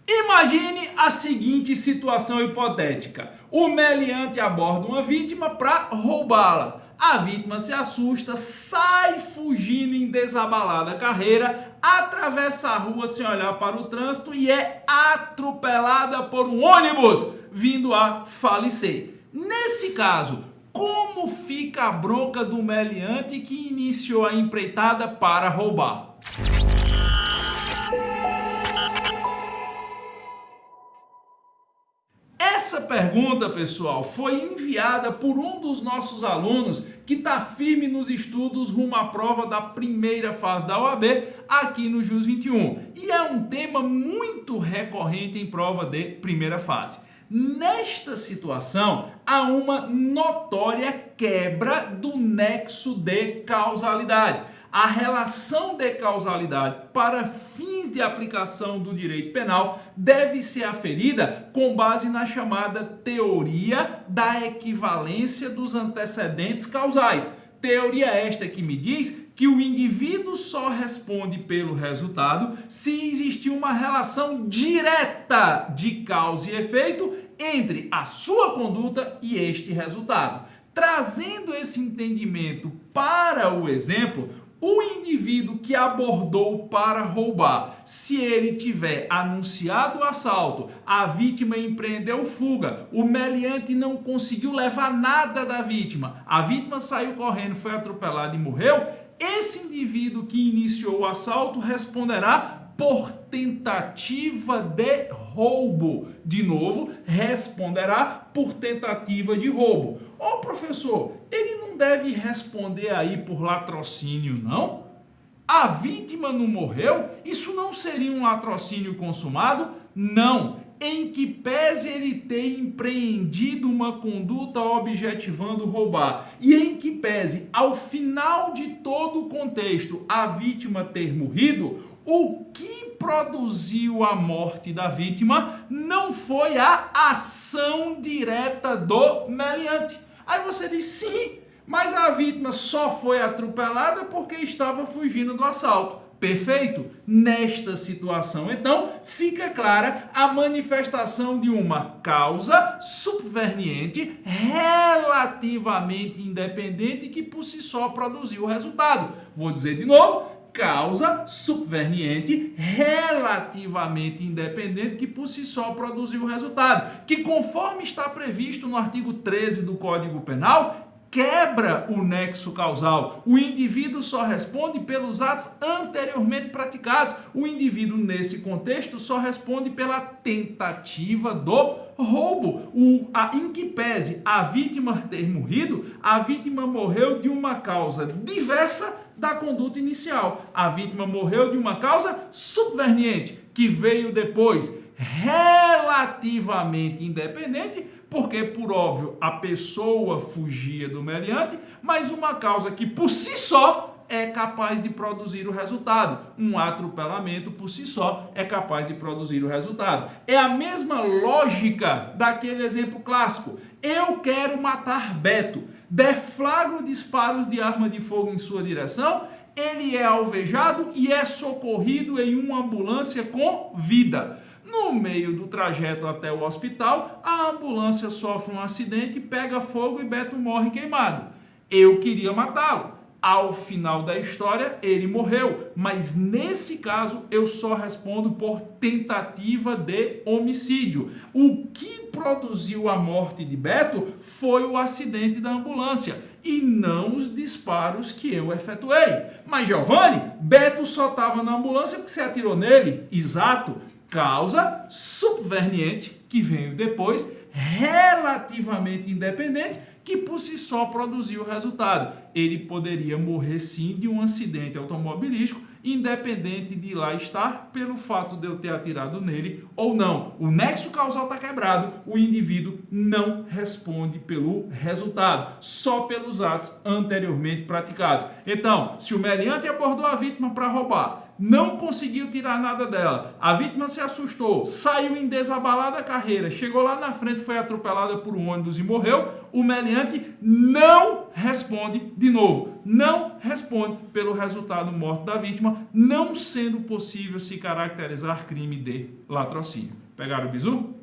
Imagine a seguinte situação hipotética. O meliante aborda uma vítima para roubá-la. A vítima se assusta, sai fugindo em desabalada carreira, atravessa a rua sem olhar para o trânsito e é atropelada por um ônibus, vindo a falecer. Nesse caso, como fica a bronca do meliante que iniciou a empreitada para roubar? Essa pergunta, pessoal, foi enviada por um dos nossos alunos que está firme nos estudos rumo à prova da primeira fase da OAB aqui no JUS 21. E é um tema muito recorrente em prova de primeira fase. Nesta situação, há uma notória quebra do nexo de causalidade. A relação de causalidade para fins de aplicação do direito penal deve ser aferida com base na chamada teoria da equivalência dos antecedentes causais. Teoria esta que me diz que o indivíduo só responde pelo resultado se existir uma relação direta de causa e efeito entre a sua conduta e este resultado. Trazendo esse entendimento para o exemplo, o indivíduo que abordou para roubar, se ele tiver anunciado o assalto, a vítima empreendeu fuga, o meliante não conseguiu levar nada da vítima, a vítima saiu correndo, foi atropelada e morreu, esse indivíduo que iniciou o assalto responderá por tentativa de roubo. De novo, responderá por tentativa de roubo. Ô professor, ele não deve responder aí por latrocínio, não? A vítima não morreu? Isso não seria um latrocínio consumado? Não. Em que pese ele ter empreendido uma conduta objetivando roubar e em que pese, ao final de todo o contexto, a vítima ter morrido, o que produziu a morte da vítima não foi a ação direta do meliante. Aí você diz, sim, mas a vítima só foi atropelada porque estava fugindo do assalto. Perfeito? Nesta situação, então, fica clara a manifestação de uma causa subverniente relativamente independente que por si só produziu o resultado. Vou dizer de novo, causa subverniente relativamente independente que por si só produziu o resultado, que conforme está previsto no artigo 13 do Código Penal, quebra o nexo causal. O indivíduo só responde pelos atos anteriormente praticados. O indivíduo, nesse contexto, só responde pela tentativa do roubo. Em que pese a vítima ter morrido, a vítima morreu de uma causa diversa da conduta inicial. A vítima morreu de uma causa subverniente, que veio depois, relativamente independente, porque, por óbvio, a pessoa fugia do meliante, mas uma causa que, por si só, é capaz de produzir o resultado. Um atropelamento, por si só, é capaz de produzir o resultado. É a mesma lógica daquele exemplo clássico. Eu quero matar Beto. Deflagro disparos de arma de fogo em sua direção, ele é alvejado e é socorrido em uma ambulância com vida. No meio do trajeto até o hospital, a ambulância sofre um acidente, pega fogo e Beto morre queimado. Eu queria matá-lo. Ao final da história, ele morreu. Mas nesse caso, eu só respondo por tentativa de homicídio. O que produziu a morte de Beto foi o acidente da ambulância e não os disparos que eu efetuei. Mas, Giovanni, Beto só estava na ambulância porque você atirou nele? Exato. Causa subverniente, que veio depois, relativamente independente, que por si só produziu o resultado. Ele poderia morrer sim de um acidente automobilístico, independente de lá estar, pelo fato de eu ter atirado nele ou não. O nexo causal está quebrado, o indivíduo não responde pelo resultado, só pelos atos anteriormente praticados. Então, se o meliante abordou a vítima para roubar, não conseguiu tirar nada dela, a vítima se assustou, saiu em desabalada carreira, chegou lá na frente, foi atropelada por um ônibus e morreu, o meliante não responde de novo. não responde pelo resultado morte da vítima, não sendo possível se caracterizar crime de latrocínio. Pegaram o bizu?